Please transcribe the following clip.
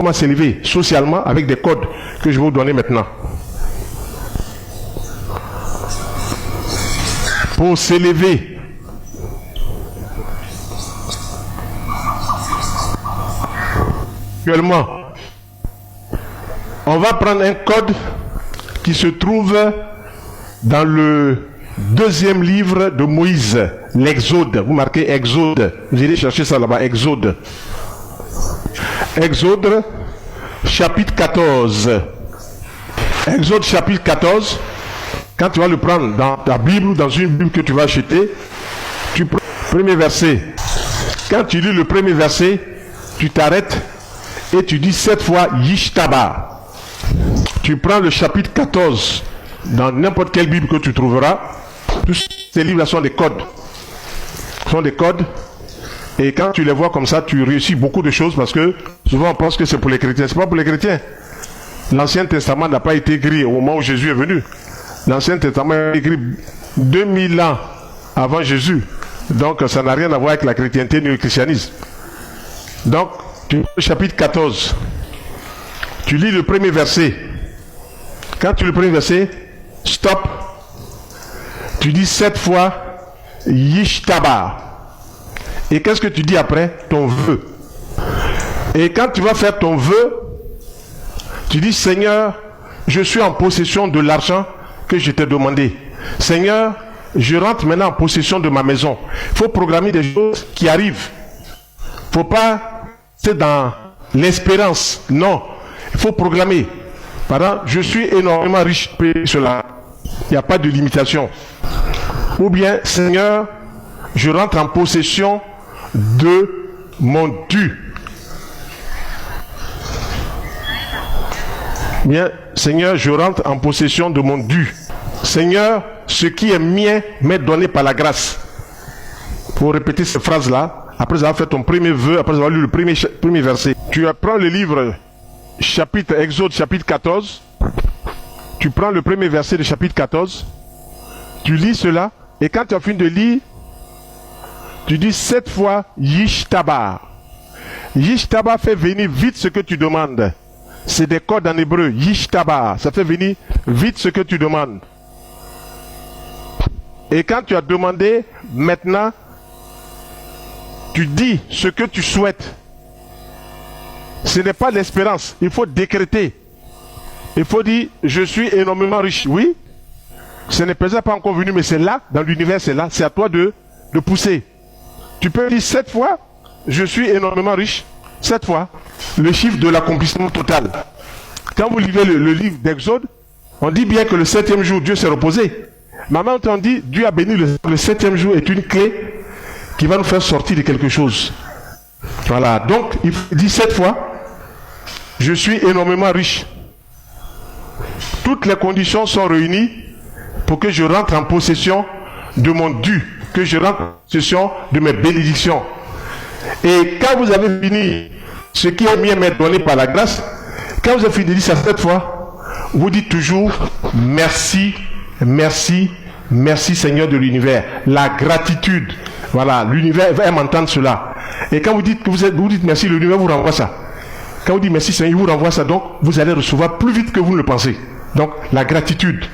comment s'élever socialement avec des codes que je vais vous donner maintenant. Pour s'élever, actuellement, on va prendre un code qui se trouve dans le deuxième livre de Moïse, l'Exode. Vous marquez Exode, vous irez chercher ça là-bas, Exode. Exode, chapitre 14. Exode, chapitre 14. Quand tu vas le prendre dans ta Bible ou dans une Bible que tu vas acheter, tu prends le premier verset. Quand tu lis le premier verset, tu t'arrêtes et tu dis 7 fois Yishtaba. Tu prends le chapitre 14 dans n'importe quelle Bible que tu trouveras. Tous ces livres-là sont des codes. Sont des codes. Et quand tu les vois comme ça, tu réussis beaucoup de choses parce que souvent on pense que c'est pour les chrétiens. Ce n'est pas pour les chrétiens. L'Ancien Testament n'a pas été écrit au moment où Jésus est venu. L'Ancien Testament est écrit 2000 ans avant Jésus. Donc ça n'a rien à voir avec la chrétienté ni le christianisme. Donc, tu lis le chapitre 14. Tu lis le premier verset. Quand tu lis le premier verset, stop. Tu dis 7 fois Yishtaba. Et qu'est-ce que tu dis après? Ton vœu. Et quand tu vas faire ton vœu, tu dis Seigneur, je suis en possession de l'argent que je t'ai demandé. Seigneur, je rentre maintenant en possession de ma maison. Il faut programmer des choses qui arrivent. Il ne faut pas, c'est dans l'espérance. Non, il faut programmer. Par exemple, je suis énormément riche, cela. Il n'y a pas de limitation. Ou bien, Seigneur, je rentre en possession de mon dû. Bien, Seigneur, je rentre en possession de mon dû. Seigneur, ce qui est mien m'est donné par la grâce. Pour répéter cette phrase-là, après avoir fait ton premier vœu, après avoir lu le premier verset, tu prends le livre chapitre Exode, chapitre 14, tu prends le premier verset du chapitre 14, tu lis cela, et quand tu as fini de lire, tu dis 7 fois Yishtaba. Yishtaba fait venir vite ce que tu demandes. C'est des codes en hébreu. Yishtaba, ça fait venir vite ce que tu demandes. Et quand tu as demandé, maintenant, tu dis ce que tu souhaites. Ce n'est pas l'espérance. Il faut décréter. Il faut dire, je suis énormément riche. Oui, ce n'est peut-être pas encore venu, mais c'est là, dans l'univers, c'est là. C'est à toi de pousser. Tu peux dire 7 fois, je suis énormément riche. 7 fois. Le chiffre de l'accomplissement total. Quand vous lisez le livre d'Exode, on dit bien que le 7e jour, Dieu s'est reposé. Mais maintenant, on dit, Dieu a béni le 7e jour est une clé qui va nous faire sortir de quelque chose. Voilà. Donc, il dit 7 fois, je suis énormément riche. Toutes les conditions sont réunies pour que je rentre en possession de mon dû, que je rentre en possession de mes bénédictions. Et quand vous avez fini, ce qui est mien m'est donné par la grâce, quand vous avez fini de dire ça 7 fois, vous dites toujours merci, merci, merci Seigneur de l'univers. La gratitude. Voilà, l'univers va m'entendre cela. Et quand vous dites que vous dites merci, l'univers vous renvoie ça. Quand vous dites merci Seigneur, il vous renvoie ça. Donc, vous allez recevoir plus vite que vous ne le pensez. Donc, la gratitude.